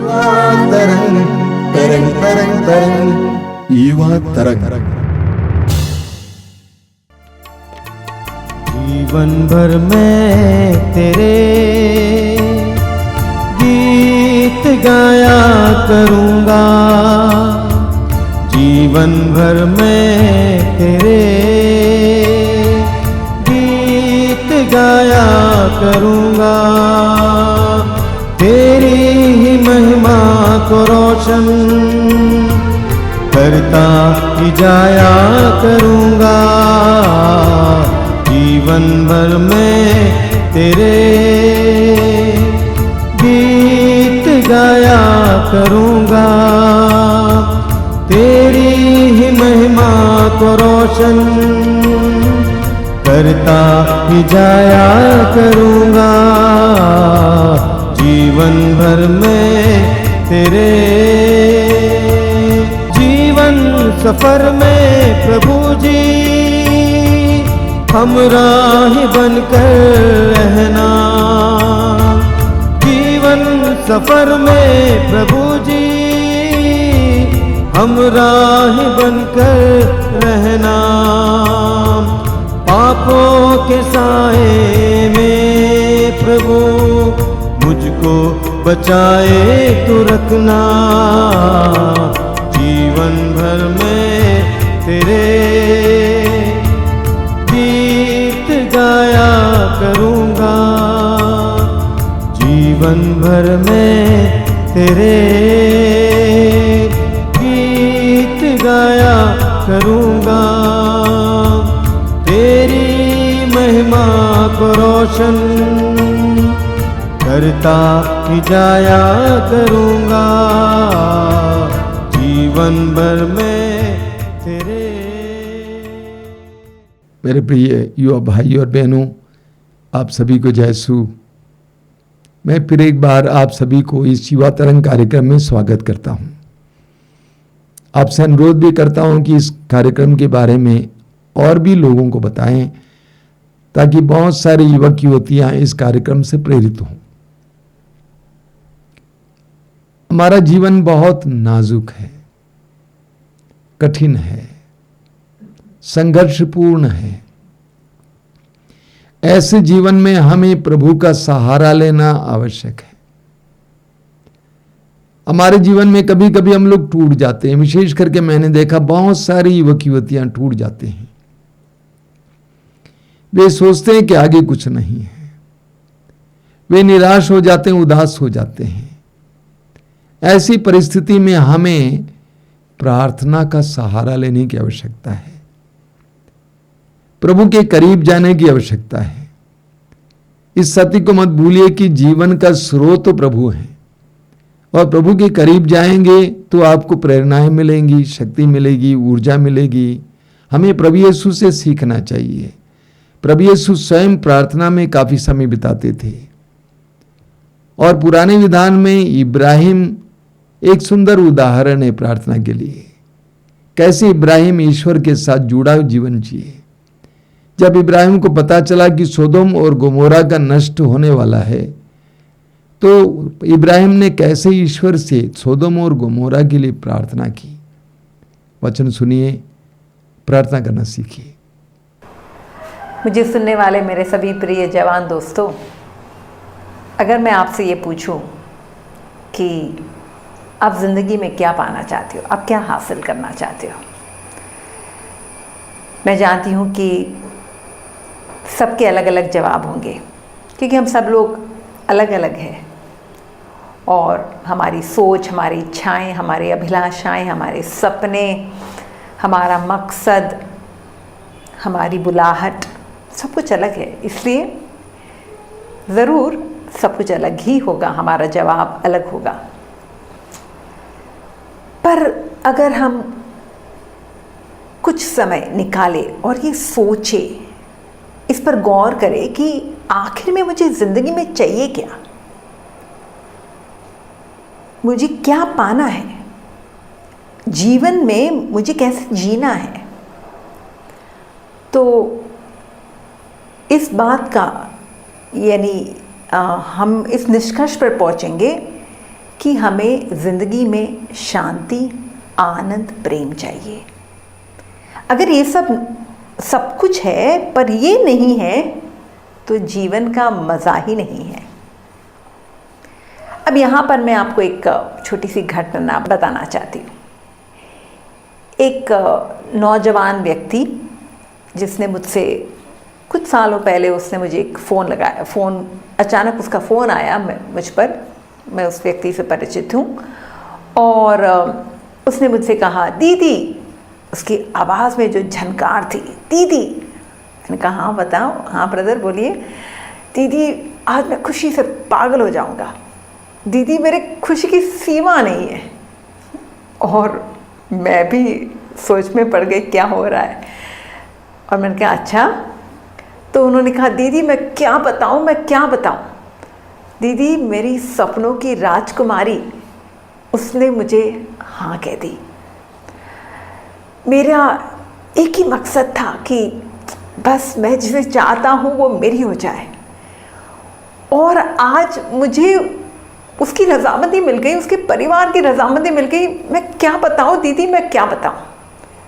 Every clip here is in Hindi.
युवा तरंग तरंग तरंग तरंग युवा तरंग। जीवन भर मैं तेरे गीत गाया करूँगा, जीवन भर मैं तेरे गीत गाया करूँगा। तेरी ही महिमा को रोशन करता ही जाया करूँगा। जीवन भर मैं तेरे गीत गाया करूँगा। तेरी ही महिमा को रोशन करता ही जाया करूँगा। जीवन भर मैं तेरे जीवन सफर में प्रभु जी हमराह बनकर रहना। जीवन सफर में प्रभु जी हमराह बनकर रहना। पापों के साए में प्रभु मुझको बचाए तू रखना। जीवन भर में तेरे गीत गाया करूँगा। जीवन भर में तेरे गीत गाया करूँगा। तेरी महिमा को रोशन करता ही जाया करूँगा। जीवन भर में तेरे। मेरे प्रिय युवा भाई और बहनों, आप सभी को जय यीशु। मैं फिर एक बार आप सभी को इस युवा तरंग कार्यक्रम में स्वागत करता हूं। आपसे अनुरोध भी करता हूं कि इस कार्यक्रम के बारे में और भी लोगों को बताएं, ताकि बहुत सारे युवक युवतियां इस कार्यक्रम से प्रेरित हों। हमारा जीवन बहुत नाजुक है, कठिन है, संघर्षपूर्ण है। ऐसे जीवन में हमें प्रभु का सहारा लेना आवश्यक है। हमारे जीवन में कभी कभी हम लोग टूट जाते हैं। विशेष करके मैंने देखा बहुत सारी युवक युवतियां टूट जाते हैं। वे सोचते हैं कि आगे कुछ नहीं है। वे निराश हो जाते हैं, उदास हो जाते हैं। ऐसी परिस्थिति में हमें प्रार्थना का सहारा लेने की आवश्यकता है। प्रभु के करीब जाने की आवश्यकता है। इस सत्य को मत भूलिए कि जीवन का स्रोत तो प्रभु है, और प्रभु के करीब जाएंगे तो आपको प्रेरणाएं मिलेंगी, शक्ति मिलेगी, ऊर्जा मिलेगी। हमें प्रभु यीशु से सीखना चाहिए। प्रभु यीशु स्वयं प्रार्थना में काफी समय बिताते थे, और पुराने विधान में इब्राहिम एक सुंदर उदाहरण है प्रार्थना के लिए। कैसे इब्राहिम ईश्वर के साथ जुड़ा जीवन जिए। जब इब्राहिम को पता चला कि सोदोम और गोमोरा का नष्ट होने वाला है, तो इब्राहिम ने कैसे ईश्वर से सोदोम और गोमोरा के लिए प्रार्थना की। वचन सुनिए, प्रार्थना करना सीखिए। मुझे सुनने वाले मेरे सभी प्रिय जवान दोस्तों, अगर मैं आपसे ये पूछूं कि आप ज़िंदगी में क्या पाना चाहते हो, आप क्या हासिल करना चाहते हो, मैं जानती हूँ कि सबके अलग अलग जवाब होंगे, क्योंकि हम सब लोग अलग अलग हैं, और हमारी सोच, हमारी इच्छाएं, हमारी अभिलाषाएं, हमारे सपने, हमारा मकसद, हमारी बुलाहट, सब कुछ अलग है। इसलिए ज़रूर सब कुछ अलग ही होगा, हमारा जवाब अलग होगा। पर अगर हम कुछ समय निकालें और ये सोचें, इस पर गौर करें कि आखिर में मुझे ज़िंदगी में चाहिए क्या, मुझे क्या पाना है, जीवन में मुझे कैसे जीना है, तो इस बात का यानी हम इस निष्कर्ष पर पहुंचेंगे कि हमें ज़िंदगी में शांति, आनंद, प्रेम चाहिए। अगर ये सब कुछ है पर ये नहीं है तो जीवन का मज़ा ही नहीं है। अब यहाँ पर मैं आपको एक छोटी सी घटना बताना चाहती हूँ। एक नौजवान व्यक्ति जिसने मुझसे कुछ सालों पहले उसने मुझे एक फ़ोन लगाया। अचानक उसका फ़ोन आया मुझ पर। मैं उस व्यक्ति से परिचित हूँ और उसने मुझसे कहा, दीदी, उसकी आवाज़ में जो झनकार थी, दीदी। मैंने कहा, हाँ बताओ। हाँ ब्रदर बोलिए। दीदी, आज मैं खुशी से पागल हो जाऊँगा। दीदी, मेरे खुशी की सीमा नहीं है। और मैं भी सोच में पड़ गई क्या हो रहा है। और मैंने कहा, अच्छा। तो उन्होंने कहा, दीदी मैं क्या बताऊँ। दीदी, मेरी सपनों की राजकुमारी, उसने मुझे हाँ कह दी। मेरा एक ही मकसद था कि बस मैं जिसे चाहता हूँ वो मेरी हो जाए। और आज मुझे उसकी रज़ामंदी मिल गई, उसके परिवार की रज़ामंदी मिल गई। मैं क्या बताऊँ दीदी, मैं क्या बताऊँ।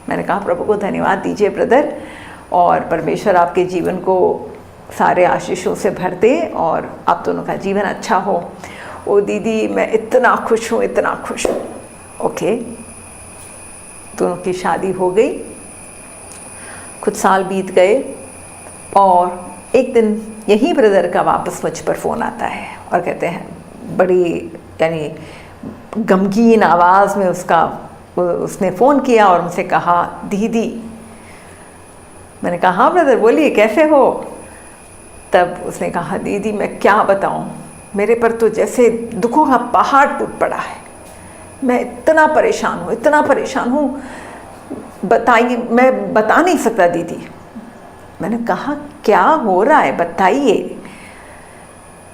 मैंने कहा, प्रभु को धन्यवाद दीजिए ब्रदर, और परमेश्वर आपके जीवन को सारे आशीषों से भर दे और आप दोनों का जीवन अच्छा हो। ओ दीदी, मैं इतना खुश हूँ, इतना खुश हूँ। ओके, दोनों की शादी हो गई। कुछ साल बीत गए और एक दिन यही ब्रदर का वापस मुझ पर फ़ोन आता है और कहते हैं, बड़ी यानी गमगीन आवाज़ में उसने फ़ोन किया और मुझसे कहा, दीदी। मैंने कहा, हाँ ब्रदर बोलिए, कैसे हो। तब उसने कहा, दीदी मैं क्या बताऊँ, मेरे पर तो जैसे दुखों का पहाड़ टूट पड़ा है। मैं इतना परेशान हूँ, बताइए, मैं बता नहीं सकता दीदी। मैंने कहा, क्या हो रहा है बताइए।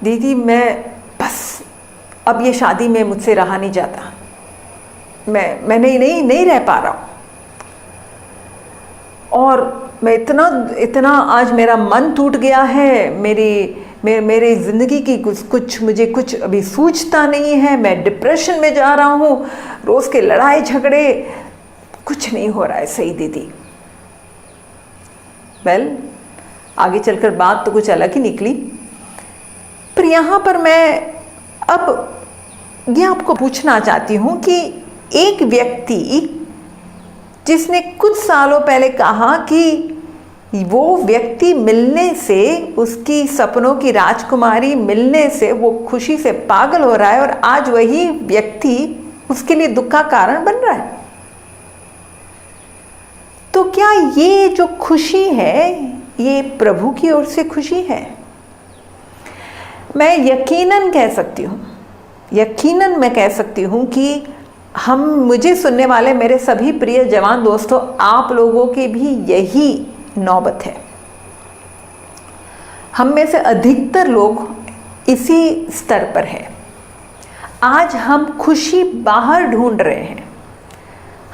दीदी, मैं बस अब ये शादी में मुझसे रहा नहीं जाता। मैं नहीं रह पा रहा हूँ। और मैं इतना आज मेरा मन टूट गया है। मेरे ज़िंदगी की मुझे कुछ अभी सूझता नहीं है। मैं डिप्रेशन में जा रहा हूँ। रोज़ के लड़ाई झगड़े, कुछ नहीं हो रहा है सही दीदी। आगे चलकर बात तो कुछ अलग ही निकली। पर यहाँ पर मैं अब ये आपको पूछना चाहती हूँ कि एक व्यक्ति जिसने कुछ सालों पहले कहा कि वो व्यक्ति मिलने से, उसकी सपनों की राजकुमारी मिलने से वो खुशी से पागल हो रहा है, और आज वही व्यक्ति उसके लिए दुख का कारण बन रहा है। तो क्या ये जो खुशी है ये प्रभु की ओर से खुशी है? मैं यकीनन कह सकती हूँ कि मुझे सुनने वाले मेरे सभी प्रिय जवान दोस्तों, आप लोगों की भी यही नौबत है। हम में से अधिकतर लोग इसी स्तर पर हैं। आज हम खुशी बाहर ढूंढ रहे हैं।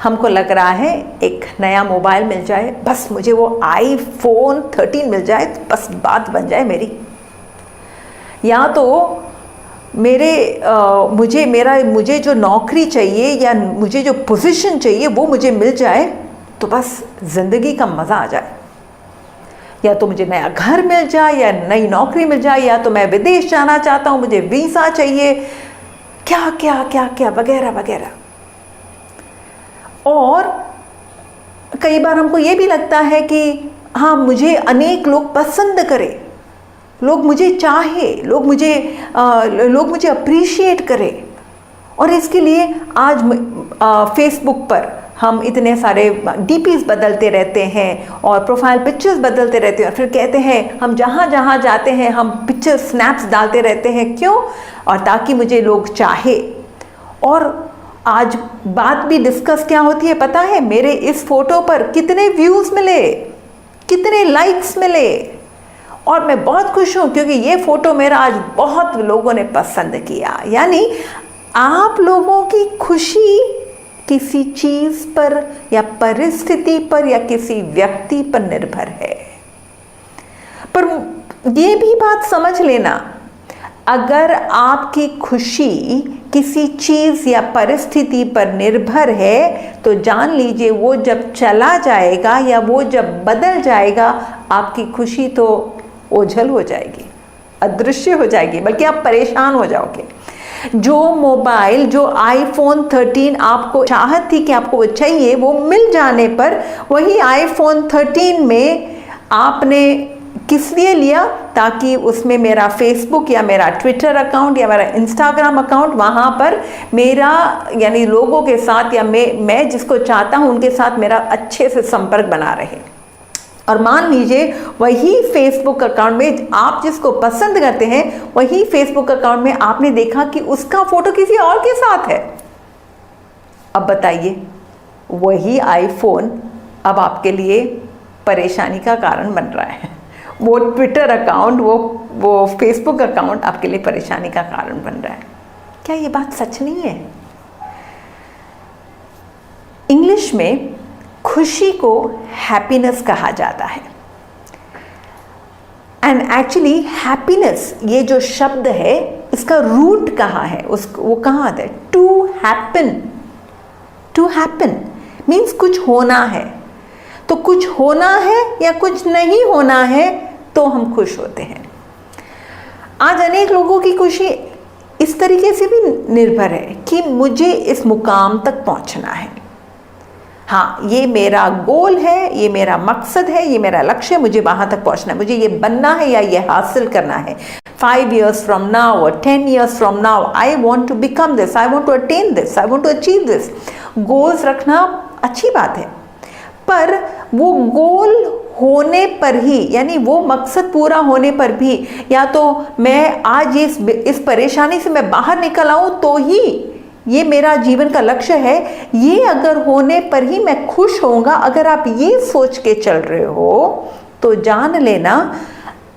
हमको लग रहा है एक नया मोबाइल मिल जाए, बस मुझे वो iPhone 13 मिल जाए, बस बात बन जाए मेरी। या तो मुझे जो नौकरी चाहिए या मुझे जो पोजीशन चाहिए वो मुझे मिल जाए तो बस ज़िंदगी का मज़ा आ जाए। या तो मुझे नया घर मिल जाए या नई नौकरी मिल जाए, या तो मैं विदेश जाना चाहता हूँ, मुझे वीज़ा चाहिए, क्या क्या क्या क्या वगैरह वगैरह। और कई बार हमको ये भी लगता है कि हाँ, मुझे अनेक लोग पसंद करें, लोग मुझे चाहे, लोग मुझे अप्रिशिएट करें। और इसके लिए आज फेसबुक पर हम इतने सारे डीपीज बदलते रहते हैं और प्रोफाइल पिक्चर्स बदलते रहते हैं, और फिर कहते हैं हम जहाँ जाते हैं हम पिक्चर स्नैप्स डालते रहते हैं। क्यों? और ताकि मुझे लोग चाहे। और आज बात भी डिस्कस क्या होती है पता है? मेरे इस फोटो पर कितने व्यूज़ मिले, कितने लाइक्स मिले, और मैं बहुत खुश हूँ क्योंकि ये फ़ोटो मेरा आज बहुत लोगों ने पसंद किया। यानी आप लोगों की खुशी किसी चीज़ पर या परिस्थिति पर या किसी व्यक्ति पर निर्भर है। पर ये भी बात समझ लेना, अगर आपकी खुशी किसी चीज़ या परिस्थिति पर निर्भर है तो जान लीजिए वो जब चला जाएगा या वो जब बदल जाएगा, आपकी खुशी तो ओझल हो जाएगी, अदृश्य हो जाएगी, बल्कि आप परेशान हो जाओगे। जो मोबाइल, जो आईफोन 13 आपको चाहत थी कि आपको वो चाहिए, वो मिल जाने पर वही आईफोन 13 में आपने किस लिए लिया? ताकि उसमें मेरा फेसबुक या मेरा ट्विटर अकाउंट या मेरा इंस्टाग्राम अकाउंट, वहाँ पर मेरा यानी लोगों के साथ या मैं जिसको चाहता हूँ उनके साथ मेरा अच्छे से संपर्क बना रहे। और मान लीजिए वही फेसबुक अकाउंट में आप जिसको पसंद करते हैं, वही फेसबुक अकाउंट में आपने देखा कि उसका फोटो किसी और के साथ है। अब बताइए, वही आईफोन अब आपके लिए परेशानी का कारण बन रहा है। वो ट्विटर अकाउंट, वो फेसबुक अकाउंट आपके लिए परेशानी का कारण बन रहा है। क्या ये बात सच नहीं है? इंग्लिश में खुशी को हैप्पीनेस कहा जाता है। एंड एक्चुअली हैप्पीनेस, ये जो शब्द है इसका रूट कहाँ है, वो कहाँ आता है? To happen. To happen means कुछ होना है। तो कुछ होना है या कुछ नहीं होना है तो हम खुश होते हैं। आज अनेक लोगों की खुशी इस तरीके से भी निर्भर है कि मुझे इस मुकाम तक पहुंचना है। हाँ, ये मेरा गोल है, ये मेरा मकसद है, ये मेरा लक्ष्य है, मुझे वहाँ तक पहुँचना है, मुझे ये बनना है या ये हासिल करना है। 5 years from now or 10 years from now, I want to become this, I want to attain this, I want to achieve this. Goals रखना अच्छी बात है, पर वो गोल होने पर ही, यानी वो मकसद पूरा होने पर भी, या तो मैं आज इस परेशानी से मैं बाहर निकल आऊँ तो ही ये मेरा जीवन का लक्ष्य है, ये अगर होने पर ही मैं खुश होऊंगा, अगर आप ये सोच के चल रहे हो तो जान लेना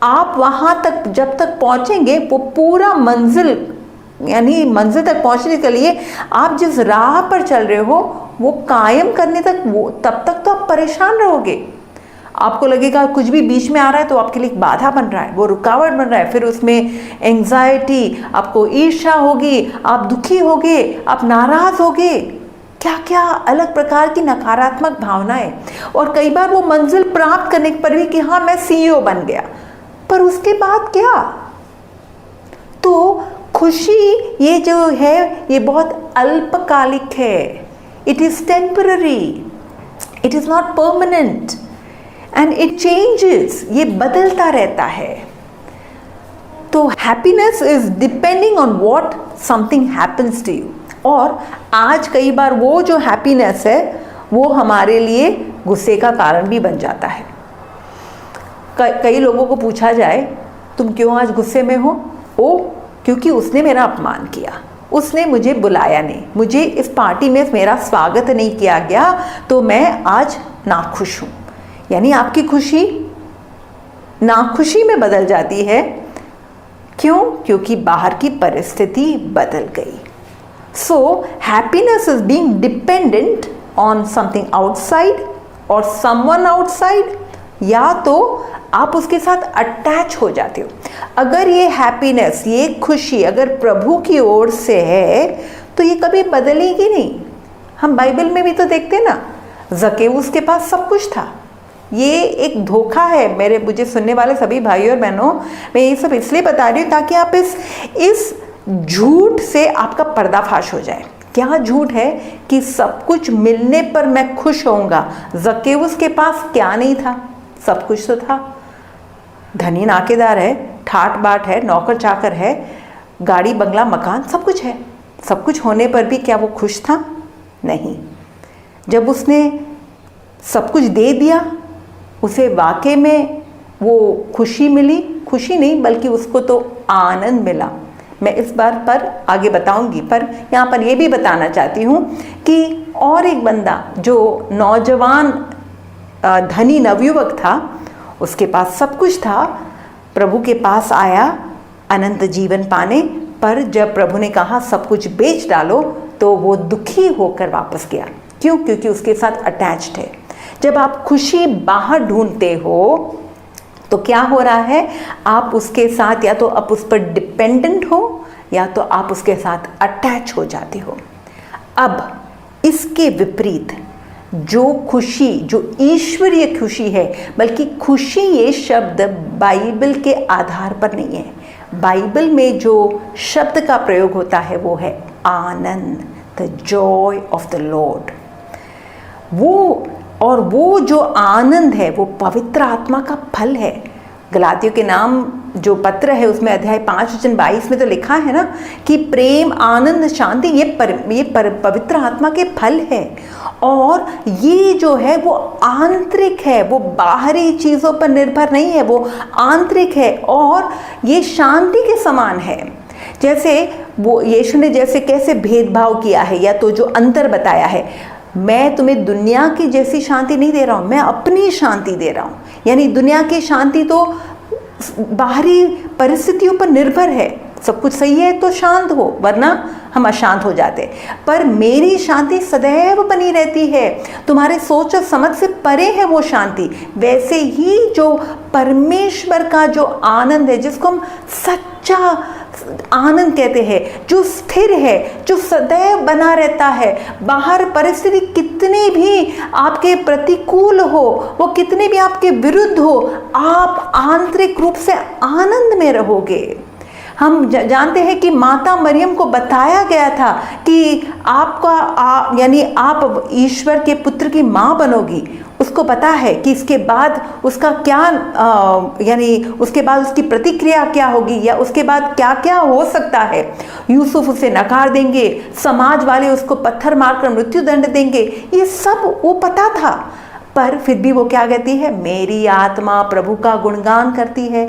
आप वहाँ तक जब तक पहुँचेंगे, वो पूरा मंजिल यानी मंजिल तक पहुँचने के लिए आप जिस राह पर चल रहे हो वो कायम करने तक, वो तब तक तो आप परेशान रहोगे। आपको लगेगा कुछ भी बीच में आ रहा है तो आपके लिए एक बाधा बन रहा है, वो रुकावट बन रहा है, फिर उसमें एंग्जाइटी, आपको ईर्ष्या होगी, आप दुखी होगे, आप नाराज होगे, क्या क्या अलग प्रकार की नकारात्मक भावनाएं। और कई बार वो मंजिल प्राप्त करने पर भी कि हाँ मैं CEO बन गया, पर उसके बाद क्या? तो खुशी ये जो है ये बहुत अल्पकालिक है। It is temporary, it is not permanent and it changes, ये बदलता रहता है। तो happiness is depending on what something happens to you. और आज कई बार वो जो हैप्पीनेस है वो हमारे लिए गुस्से का कारण भी बन जाता है। कई लोगों को पूछा जाए तुम क्यों आज गुस्से में हो? ओ, क्योंकि उसने मेरा अपमान किया, उसने मुझे बुलाया नहीं, मुझे इस पार्टी में मेरा स्वागत नहीं किया गया, तो मैं आज नाखुश हूँ। यानी आपकी खुशी नाखुशी में बदल जाती है। क्यों? क्योंकि बाहर की परिस्थिति बदल गई। So happiness is being dependent on something outside और समवन आउटसाइड, या तो आप उसके साथ अटैच हो जाते हो। अगर ये हैप्पीनेस, ये खुशी अगर प्रभु की ओर से है तो ये कभी बदलेगी नहीं। हम बाइबल में भी तो देखते ना, ज़केउस के पास सब कुछ था। ये एक धोखा है। मुझे सुनने वाले सभी भाइयों और बहनों, मैं ये सब इसलिए बता रही हूँ ताकि आप इस झूठ से आपका पर्दाफाश हो जाए। क्या झूठ है कि सब कुछ मिलने पर मैं खुश होऊंगा। ज़केउस के पास क्या नहीं था? सब कुछ तो था। धनी नाकेदार है, ठाट बाट है, नौकर चाकर है, गाड़ी बंगला मकान सब कुछ है। सब कुछ होने पर भी क्या वो खुश था? नहीं। जब उसने सब कुछ दे दिया, उसे वाकई में वो खुशी मिली, खुशी नहीं बल्कि उसको तो आनंद मिला। मैं इस बार पर आगे बताऊंगी, पर यहाँ पर ये भी बताना चाहती हूँ कि और एक बंदा जो नौजवान धनी नवयुवक था, उसके पास सब कुछ था, प्रभु के पास आया अनंत जीवन पाने, पर जब प्रभु ने कहा सब कुछ बेच डालो तो वो दुखी होकर वापस गया। क्यों? क्योंकि उसके साथ अटैच्ड है। जब आप खुशी बाहर ढूंढते हो तो क्या हो रहा है? आप उसके साथ या तो आप उस पर डिपेंडेंट हो या तो आप उसके साथ अटैच हो जाते हो। अब इसके विपरीत जो खुशी, जो ईश्वरीय खुशी है, बल्कि खुशी ये शब्द बाइबल के आधार पर नहीं है। बाइबल में जो शब्द का प्रयोग होता है वो है आनंद, the joy of the Lord. वो जो आनंद है वो पवित्र आत्मा का फल है। गलातियों के नाम जो पत्र है उसमें अध्याय 5:22 में तो लिखा है ना कि प्रेम, आनंद, शांति ये पवित्र आत्मा के फल है। और ये जो है वो आंतरिक है, वो बाहरी चीज़ों पर निर्भर नहीं है, वो आंतरिक है और ये शांति के समान है। जैसे वो यीशु ने जैसे कैसे भेदभाव किया है या तो जो अंतर बताया है, मैं तुम्हें दुनिया की जैसी शांति नहीं दे रहा हूँ, मैं अपनी शांति दे रहा हूँ। यानी दुनिया की शांति तो बाहरी परिस्थितियों पर निर्भर है, सब कुछ सही है तो शांत हो, वरना हम अशांत हो जाते। पर मेरी शांति सदैव बनी रहती है, तुम्हारे सोच और समझ से परे है वो शांति। वैसे ही जो परमेश्वर का जो आनंद है, जिसको हम सच्चा आनंद कहते हैं, जो स्थिर है, जो सदैव बना रहता है, बाहर परिस्थिति कितनी भी आपके प्रतिकूल हो, वो कितने भी आपके विरुद्ध हो, आप आंतरिक रूप से आनंद में रहोगे। हम जानते हैं कि माता मरियम को बताया गया था कि यानी आप ईश्वर के पुत्र की माँ बनोगी। उसको पता है कि इसके बाद उसका क्या यानी उसके बाद उसकी प्रतिक्रिया क्या होगी या उसके बाद क्या क्या हो सकता है। यूसुफ उसे नकार देंगे, समाज वाले उसको पत्थर मारकर मृत्यु दंड देंगे, ये सब वो पता था। पर फिर भी वो क्या कहती है, मेरी आत्मा प्रभु का गुणगान करती है,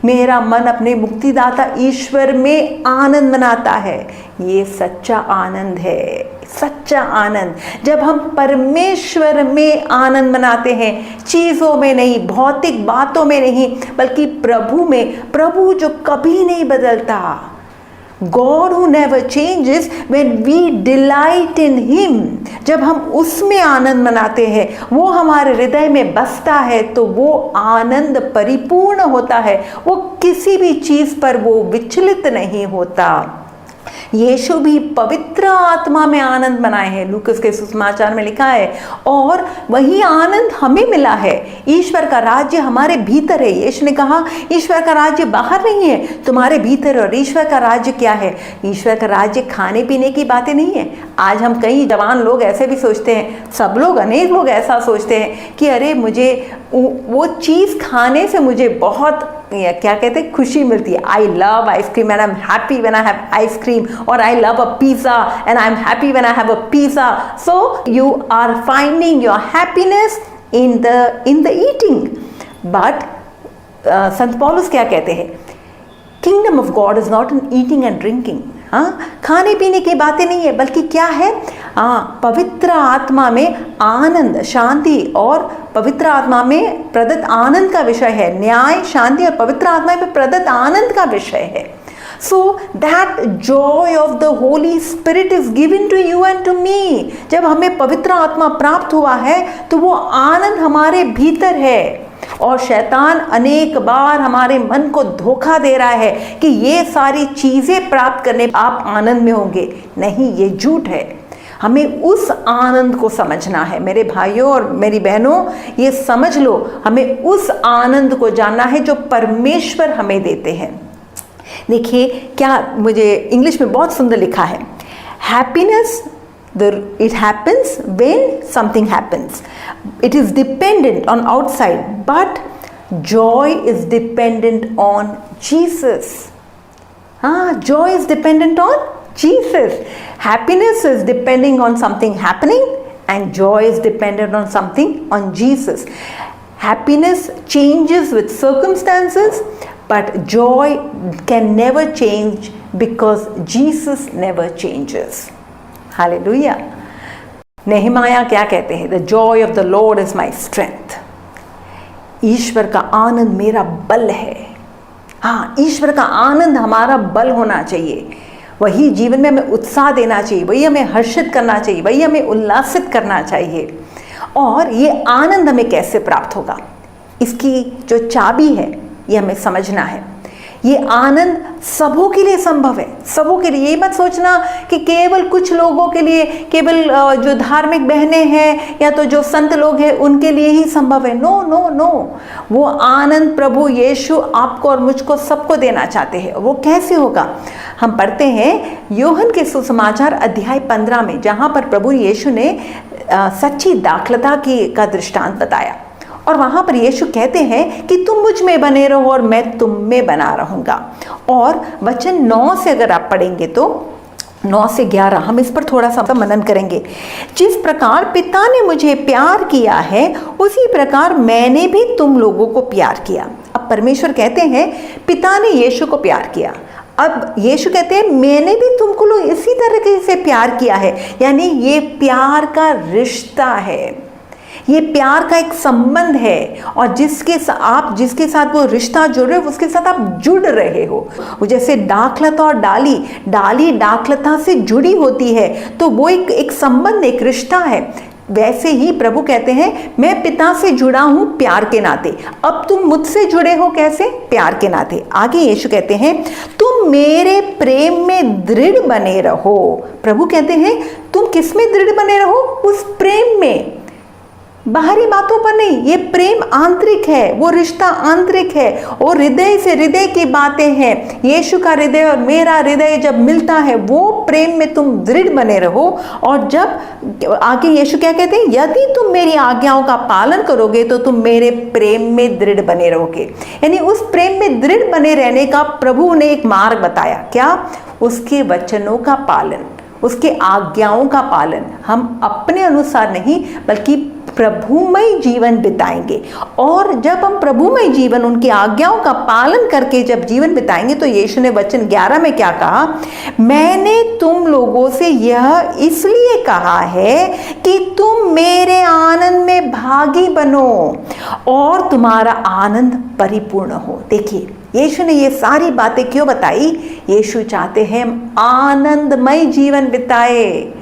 मेरा मन अपने मुक्तिदाता ईश्वर में आनंद मनाता है। ये सच्चा आनंद है, सच्चा आनंद। जब हम परमेश्वर में आनंद मनाते हैं, चीज़ों में नहीं, भौतिक बातों में नहीं, बल्कि प्रभु में, प्रभु जो कभी नहीं बदलता, God who never changes, when we delight in Him, जब हम उसमें आनंद मनाते हैं, वो हमारे हृदय में बसता है, तो वो आनंद परिपूर्ण होता है, वो किसी भी चीज़ पर वो विचलित नहीं होता। यीशु भी पवित्र आत्मा में आनंद मनाए हैं, लूकास के सुसमाचार में लिखा है, और वही आनंद हमें मिला है। ईश्वर का राज्य हमारे भीतर है। यीशु ने कहा ईश्वर का राज्य बाहर नहीं है, तुम्हारे भीतर। और ईश्वर का राज्य क्या है? ईश्वर का राज्य खाने पीने की बातें नहीं है। आज हम कई जवान लोग ऐसे भी सोचते हैं, सब लोग, अनेक लोग ऐसा सोचते हैं कि अरे मुझे वो चीज़ खाने से मुझे बहुत क्या कहते हैं, खुशी मिलती है। I love ice cream and I am happy when I have ice cream, और I love a pizza and I am happy when I have a pizza. So you are finding your happiness in the eating. But संत पौलुस क्या कहते हैं, kingdom of God is not in eating and drinking. हाँ, खाने पीने की बातें नहीं है, बल्कि क्या है, पवित्र आत्मा में आनंद, शांति, और पवित्र आत्मा में प्रदत्त आनंद का विषय है। न्याय, शांति और पवित्र आत्मा में प्रदत्त आनंद का विषय है। So that joy of the Holy Spirit is given to you and to me. जब हमें पवित्र आत्मा प्राप्त हुआ है तो वो आनंद हमारे भीतर है। और शैतान अनेक बार हमारे मन को धोखा दे रहा है कि ये सारी चीज़ें प्राप्त करने आप आनंद में होंगे। नहीं, ये झूठ है। हमें उस आनंद को समझना है। मेरे भाइयों और मेरी बहनों, ये समझ लो, हमें उस आनंद को जानना है जो परमेश्वर हमें देते हैं। देखिए क्या, मुझे इंग्लिश में बहुत सुंदर लिखा है, happiness it happens when something happens. It is dependent on outside, but joy is dependent on Jesus. Joy is dependent on Jesus. Happiness is depending on something happening, and joy is dependent on something on Jesus. Happiness changes with circumstances, but joy can never change because Jesus never changes. Hallelujah. Nehemiah क्या कहते हैं, the joy of the Lord is my strength. ईश्वर का आनंद मेरा बल है। हाँ, ईश्वर का आनंद हमारा बल होना चाहिए। वही जीवन में हमें उत्साह देना चाहिए, वही हमें हर्षित करना चाहिए, वही हमें उल्लासित करना चाहिए। और ये आनंद हमें कैसे प्राप्त होगा, इसकी जो चाबी है ये हमें समझना है। ये आनंद सबों के लिए संभव है, सबों के लिए। ये मत सोचना कि केवल कुछ लोगों के लिए, केवल जो धार्मिक बहनें हैं या तो जो संत लोग हैं उनके लिए ही संभव है। नो नो नो, वो आनंद प्रभु यीशु आपको और मुझको सबको देना चाहते हैं। वो कैसे होगा? हम पढ़ते हैं यूहन्ना के सुसमाचार अध्याय 15 में, जहाँ पर प्रभु यीशु ने सच्ची दाखलता का दृष्टांत बताया। और वहाँ पर यीशु कहते हैं कि तुम मुझ में बने रहो और मैं तुम में बना रहूँगा। और वचन 9 से अगर आप पढ़ेंगे तो 9 से 11 हम इस पर थोड़ा सा मनन करेंगे। जिस प्रकार पिता ने मुझे प्यार किया है उसी प्रकार मैंने भी तुम लोगों को प्यार किया। अब परमेश्वर कहते हैं पिता ने यीशु को प्यार किया, अब यीशु कहते हैं मैंने भी तुमको लोग इसी तरीके से प्यार किया है। यानी ये प्यार का रिश्ता है, ये प्यार का एक संबंध है। और जिसके साथ वो रिश्ता जुड़ रहे हो उसके साथ आप जुड़ रहे हो। वो जैसे दाखलता और डाली दाखलता से जुड़ी होती है, तो वो एक संबंध, एक रिश्ता है। वैसे ही प्रभु कहते हैं मैं पिता से जुड़ा हूं प्यार के नाते, अब तुम मुझसे जुड़े हो कैसे? प्यार के नाते। आगे यीशु कहते हैं तुम मेरे प्रेम में दृढ़ बने रहो। प्रभु कहते हैं तुम किस में दृढ़ बने रहो? उस प्रेम में, बाहरी बातों पर नहीं। ये प्रेम आंतरिक है, वो रिश्ता आंतरिक है, और हृदय से हृदय की बातें हैं। यीशु का हृदय और मेरा हृदय जब मिलता है वो प्रेम में तुम दृढ़ बने रहो। और जब आगे यीशु क्या कहते हैं, यदि तुम मेरी आज्ञाओं का पालन करोगे तो तुम मेरे प्रेम में दृढ़ बने रहोगे। यानी उस प्रेम में दृढ़ बने रहने का प्रभु ने एक मार्ग बताया। क्या? उसके वचनों का पालन, उसके आज्ञाओं का पालन। हम अपने अनुसार नहीं बल्कि प्रभुमय जीवन बिताएंगे। और जब हम प्रभुमय जीवन, उनकी आज्ञाओं का पालन करके जब जीवन बिताएंगे, तो यीशु ने वचन 11 में क्या कहा? मैंने तुम लोगों से यह इसलिए कहा है कि तुम मेरे आनंद में भागी बनो और तुम्हारा आनंद परिपूर्ण हो। देखिए यीशु ने ये सारी बातें क्यों बताई? यीशु चाहते हैं आनंदमय जीवन बिताए।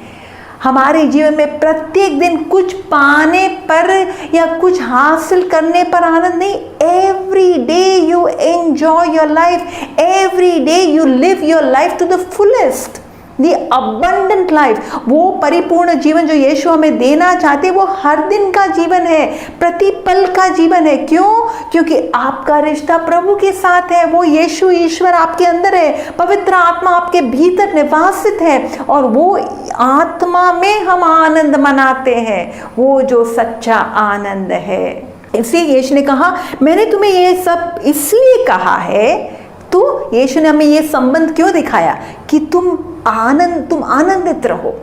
हमारे जीवन में प्रत्येक दिन कुछ पाने पर या कुछ हासिल करने पर आनंद नहीं। Every day you enjoy your life, every day you live your life to the fullest, the abundant life. वो परिपूर्ण जीवन जो यीशु हमें देना चाहते वो हर दिन का जीवन है, प्रति पल का जीवन है। क्यों? क्योंकि आपका रिश्ता प्रभु के साथ है। वो यीशु ईश्वर आपके अंदर है, पवित्र आत्मा आपके भीतर निवासित है, और वो आत्मा में हम आनंद मनाते हैं, वो जो सच्चा आनंद है। इसलिए यीशु ने कहा मैंने तुम्हें ये सब इसलिए कहा है। तो यीशु ने हमें ये संबंध क्यों दिखाया कि तुम आनंदित रहो,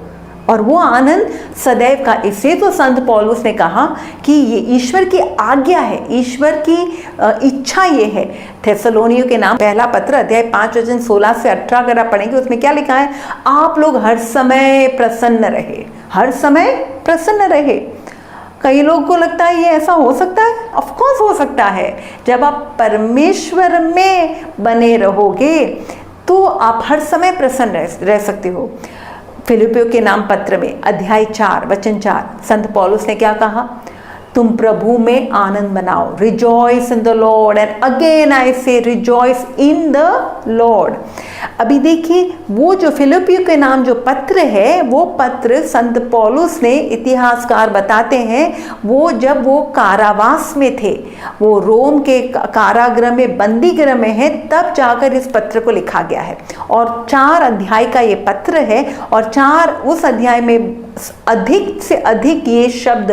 और वो आनंद सदैव का। इससे तो संत पौलुस ने कहा कि ये ईश्वर की आज्ञा है, ईश्वर की इच्छा ये है। थेसलोनियों के नाम पहला पत्र अध्याय 5 वचन 16 से 18 अगर आप पढ़ेंगे उसमें क्या लिखा है? आप लोग हर समय प्रसन्न रहे, हर समय प्रसन्न रहे। कई लोगों को लगता है ये ऐसा हो सकता है? ऑफ कोर्स हो सकता है। जब आप परमेश्वर में बने रहोगे तो आप हर समय प्रसन्न रह सकते हो। फिलिपियों के नाम पत्र में अध्याय 4 वचन 4 संत पौलुस ने क्या कहा? तुम प्रभु में आनंद मनाओ, rejoice in the Lord, and again I से रिजॉइस इन द लॉर्ड। अभी देखिए वो जो फिलिपियों के नाम जो पत्र है, वो पत्र संत पौलुस ने, इतिहासकार बताते हैं, वो जब वो कारावास में थे, वो रोम के कारागृह में, बंदी गृह में है, तब जाकर इस पत्र को लिखा गया है। और 4 अध्याय का ये पत्र है, और उस अध्याय में अधिक से अधिक ये शब्द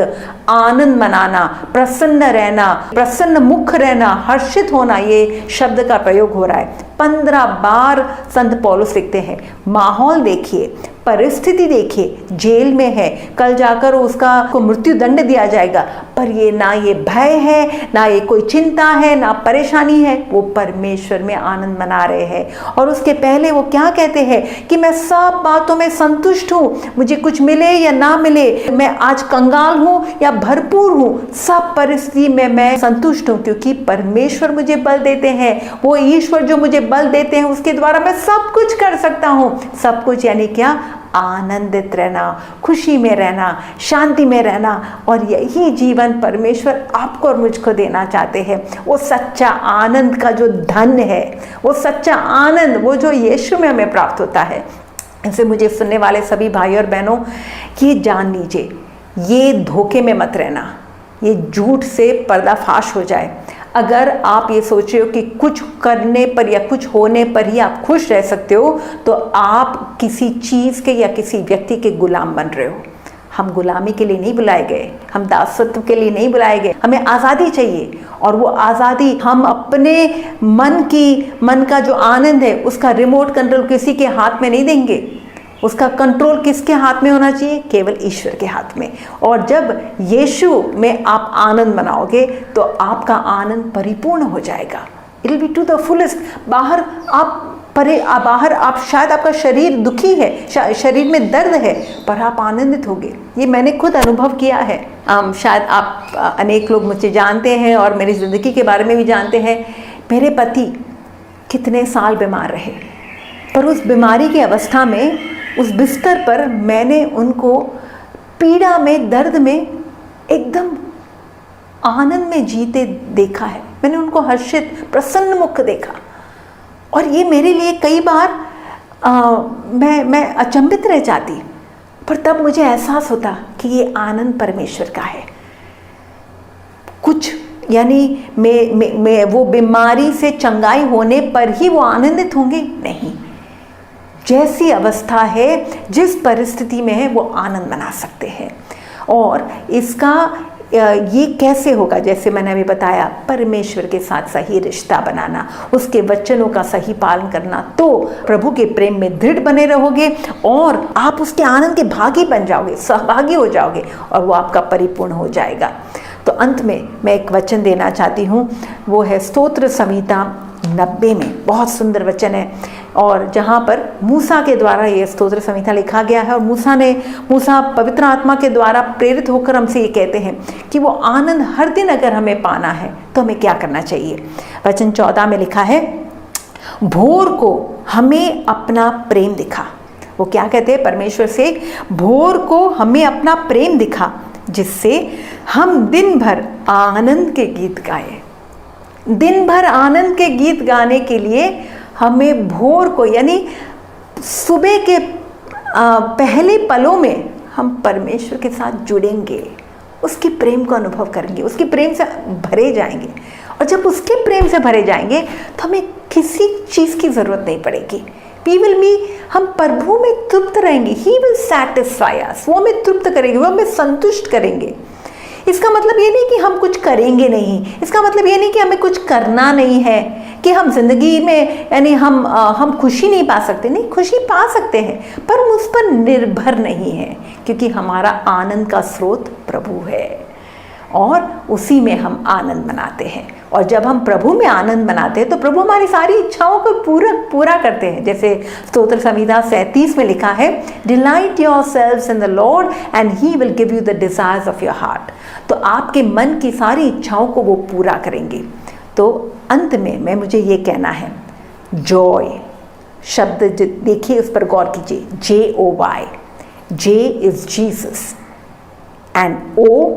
आनंद मनाना, प्रसन्न रहना, प्रसन्न मुख रहना, हर्षित होना, ये शब्द का प्रयोग हो रहा है। 15 बार संत पौलुस लिखते हैं। माहौल देखिए, परिस्थिति देखिए, जेल में है, कल जाकर उसको मृत्यु दंड दिया जाएगा, पर ये ना ये भय है, ना ये कोई चिंता है, ना परेशानी है, वो परमेश्वर में आनंद मना रहे हैं। और उसके पहले वो क्या कहते हैं कि मैं सब बातों में संतुष्ट हूँ, मुझे कुछ मिले या ना मिले, मैं आज कंगाल हूँ या भरपूर हूँ, सब परिस्थिति में मैं संतुष्ट हूँ, क्योंकि परमेश्वर मुझे बल देते हैं। वो ईश्वर जो मुझे बल देते हैं उसके द्वारा मैं सब कुछ कर सकता हूँ। सब कुछ यानी क्या? आनंदित रहना, खुशी में रहना, शांति में रहना। और यही जीवन परमेश्वर आपको और मुझको देना चाहते हैं। वो सच्चा आनंद का जो धन है, वो सच्चा आनंद, वो जो यीशु में हमें प्राप्त होता है। ऐसे मुझे सुनने वाले सभी भाई और बहनों, ये जान लीजिए, ये धोखे में मत रहना, ये झूठ से पर्दाफाश हो जाए। अगर आप ये सोच रहे हो कि कुछ करने पर या कुछ होने पर ही आप खुश रह सकते हो, तो आप किसी चीज़ के या किसी व्यक्ति के गुलाम बन रहे हो। हम गुलामी के लिए नहीं बुलाए गए, हम दासत्व के लिए नहीं बुलाए गए। हमें आज़ादी चाहिए, और वो आज़ादी हम अपने मन का जो आनंद है उसका रिमोट कंट्रोल किसी के हाथ में नहीं देंगे। उसका कंट्रोल किसके हाथ में होना चाहिए? केवल ईश्वर के हाथ में। और जब यीशु में आप आनंद मनाओगे तो आपका आनंद परिपूर्ण हो जाएगा। It will be to the fullest. बाहर आप शायद आपका शरीर दुखी है, शरीर में दर्द है, पर आप आनंदित होगे। ये मैंने खुद अनुभव किया है। शायद आप अनेक लोग मुझे जानते हैं और मेरी ज़िंदगी के बारे में भी जानते हैं। मेरे पति कितने साल बीमार रहे, पर उस बीमारी की अवस्था में, उस बिस्तर पर मैंने उनको पीड़ा में, दर्द में एकदम आनंद में जीते देखा है। मैंने उनको हर्षित, प्रसन्न मुख देखा। और ये मेरे लिए कई बार मैं अचंभित रह जाती, पर तब मुझे एहसास होता कि ये आनंद परमेश्वर का है। कुछ यानी मैं वो बीमारी से चंगाई होने पर ही वो आनंदित होंगे? नहीं। जैसी अवस्था है, जिस परिस्थिति में है, वो आनंद मना सकते हैं। और इसका ये कैसे होगा? जैसे मैंने अभी बताया, परमेश्वर के साथ सही रिश्ता बनाना, उसके वचनों का सही पालन करना, तो प्रभु के प्रेम में दृढ़ बने रहोगे और आप उसके आनंद के भागी बन जाओगे, सहभागी हो जाओगे, और वो आपका परिपूर्ण हो जाएगा। तो अंत में मैं एक वचन देना चाहती हूँ, वो है स्तोत्र संहिता 90 में। बहुत सुंदर वचन है, और जहाँ पर मूसा के द्वारा ये स्तोत्र संहिता लिखा गया है। और मूसा पवित्र आत्मा के द्वारा प्रेरित होकर हमसे ये कहते हैं कि वो आनंद हर दिन अगर हमें पाना है तो हमें क्या करना चाहिए। वचन 14 में लिखा है, भोर को हमें अपना प्रेम दिखा। वो क्या कहते हैं परमेश्वर से? भोर को हमें अपना प्रेम दिखा, जिससे हम दिन भर आनंद के गीत गाए। दिन भर आनंद के गीत गाने के लिए हमें भोर को, यानी सुबह के पहले पलों में हम परमेश्वर के साथ जुड़ेंगे, उसके प्रेम को अनुभव करेंगे, उसके प्रेम से भरे जाएंगे। और जब उसके प्रेम से भरे जाएंगे तो हमें किसी चीज़ की ज़रूरत नहीं पड़ेगी। हम प्रभु में तृप्त रहेंगे। ही विल सैटिस्फाई अस। वो हमें तृप्त करेंगे, वो हमें संतुष्ट करेंगे। इसका मतलब ये नहीं कि हम कुछ करेंगे नहीं, इसका मतलब ये नहीं कि हमें कुछ करना नहीं है, कि हम जिंदगी में यानी हम खुशी नहीं पा सकते। नहीं, खुशी पा सकते हैं, पर हम उस पर निर्भर नहीं है, क्योंकि हमारा आनंद का स्रोत प्रभु है और उसी में हम आनंद मनाते हैं। और जब हम प्रभु में आनंद मनाते हैं तो प्रभु हमारी सारी इच्छाओं को पूरा करते हैं। जैसे स्तोत्र संहिता 37 में लिखा है, delight yourselves in the Lord and he will give you the desires of your heart. तो आपके मन की सारी इच्छाओं को वो पूरा करेंगे। तो अंत में मुझे ये कहना है, जॉय शब्द देखिए, उस पर गौर कीजिए। JOY, J is Jesus and O,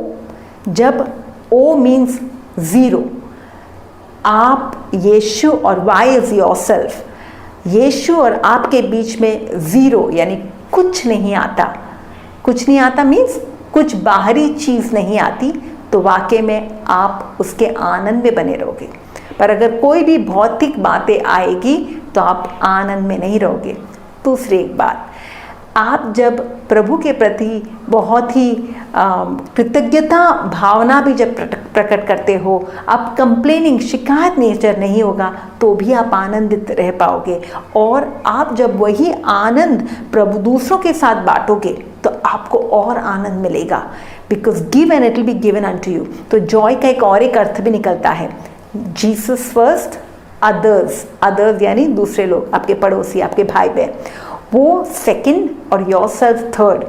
जब O मीन्स जीरो, आप यीशु, और Y इज योरसेल्फ, यीशु और आपके बीच में जीरो यानी कुछ नहीं आता। कुछ नहीं आता मीन्स कुछ बाहरी चीज़ नहीं आती, तो वाकई में आप उसके आनंद में बने रहोगे। पर अगर कोई भी भौतिक बातें आएगी तो आप आनंद में नहीं रहोगे। दूसरी एक बात, आप जब प्रभु के प्रति बहुत ही कृतज्ञता भावना भी जब प्रकट करते हो, आप कंप्लेनिंग, शिकायत नेचर नहीं होगा, तो भी आप आनंदित रह पाओगे। और आप जब वही आनंद प्रभु दूसरों के साथ बांटोगे तो आपको और आनंद मिलेगा, because give and it will be given unto you. तो जॉय का एक अर्थ भी निकलता है, जीसस फर्स्ट, अदर्स यानी दूसरे लोग, आपके पड़ोसी, आपके भाई बहन, वो सेकंड और योरसेल्फ थर्ड।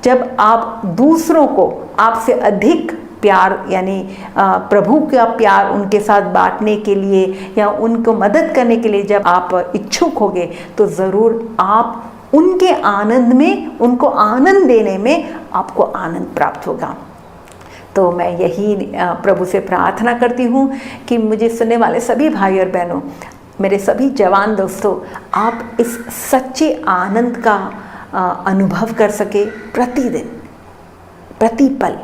जब आप दूसरों को आपसे अधिक प्यार यानी प्रभु का प्यार उनके साथ बांटने के लिए या उनको मदद करने के लिए जब आप इच्छुक होगे, तो ज़रूर आप उनके आनंद में, उनको आनंद देने में आपको आनंद प्राप्त होगा। तो मैं यही प्रभु से प्रार्थना करती हूँ कि मुझे सुनने वाले सभी भाई और बहनों, मेरे सभी जवान दोस्तों, आप इस सच्चे आनंद का अनुभव कर सके प्रतिदिन, प्रतिपल,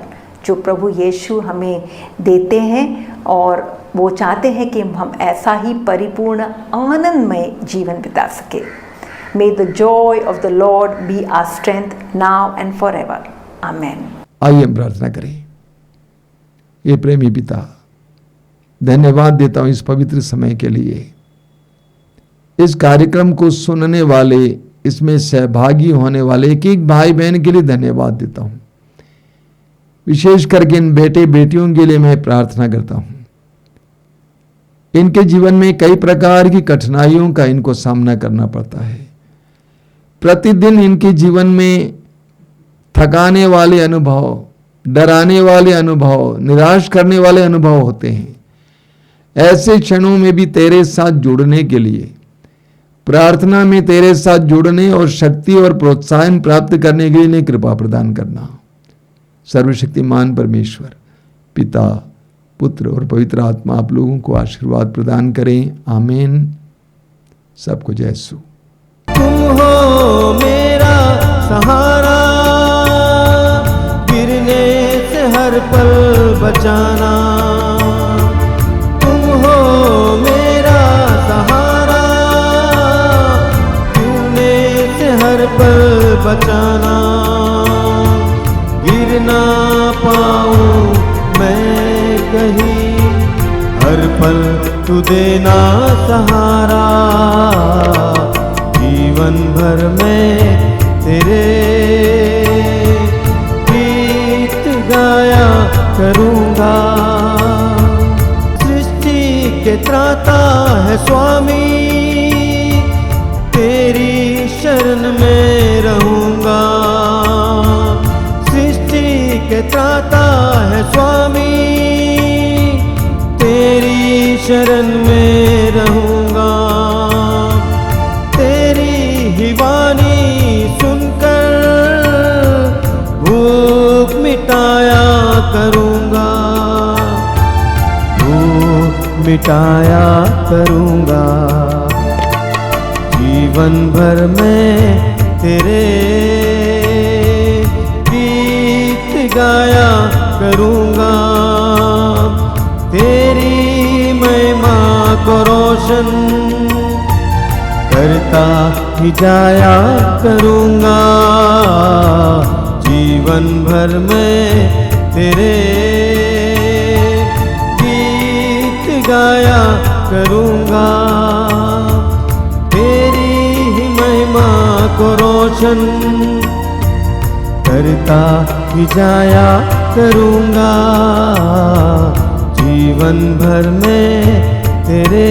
जो प्रभु यीशु हमें देते हैं। और वो चाहते हैं कि हम ऐसा ही परिपूर्ण आनंदमय जीवन बिता सके। May the joy of the Lord be our strength now and forever. Amen. आइए हम प्रार्थना करें। ये प्रेमी पिता, धन्यवाद देता हूं इस पवित्र समय के लिए, इस कार्यक्रम को सुनने वाले, इसमें सहभागी होने वाले एक एक भाई बहन के लिए धन्यवाद देता हूं। विशेष करके इन बेटे बेटियों के लिए मैं प्रार्थना करता हूं। इनके जीवन में कई प्रकार की कठिनाइयों का इनको सामना करना पड़ता है। प्रतिदिन इनके जीवन में थकाने वाले अनुभव, डराने वाले अनुभव, निराश करने वाले अनुभव होते हैं। ऐसे क्षणों में भी तेरे साथ जुड़ने के लिए, प्रार्थना में तेरे साथ जुड़ने और शक्ति और प्रोत्साहन प्राप्त करने के लिए कृपा प्रदान करना। सर्वशक्तिमान परमेश्वर, पिता, पुत्र और पवित्र आत्मा आप लोगों को आशीर्वाद प्रदान करें। आमीन। सबको जय यीशु। तुम हो मेरा सहारा, गिरने से हर पल बचाना। तुम हो मेरा सहारा, गिरने से हर पल बचाना। गिर ना पाऊं मैं कहीं, हर पल तू देना सहारा। जीवन भर मैं तेरे गीत गाया करूँगा। सृष्टि के त्राता है स्वामी, तेरी शरण में रहूँगा। सृष्टि के त्राता है स्वामी, तेरी शरण में रहूँगा। वाणी सुनकर भूख मिटाया करूँगा, भूख मिटाया करूँगा। जीवन भर मैं तेरे गीत गाया करूँगा। तेरी महिमा को रोशन करता ही जाया करूँगा। जीवन भर मैं तेरे गीत गाया करूँगा। तेरी ही महिमा को रोशन करता ही जाया करूँगा। जीवन भर मैं तेरे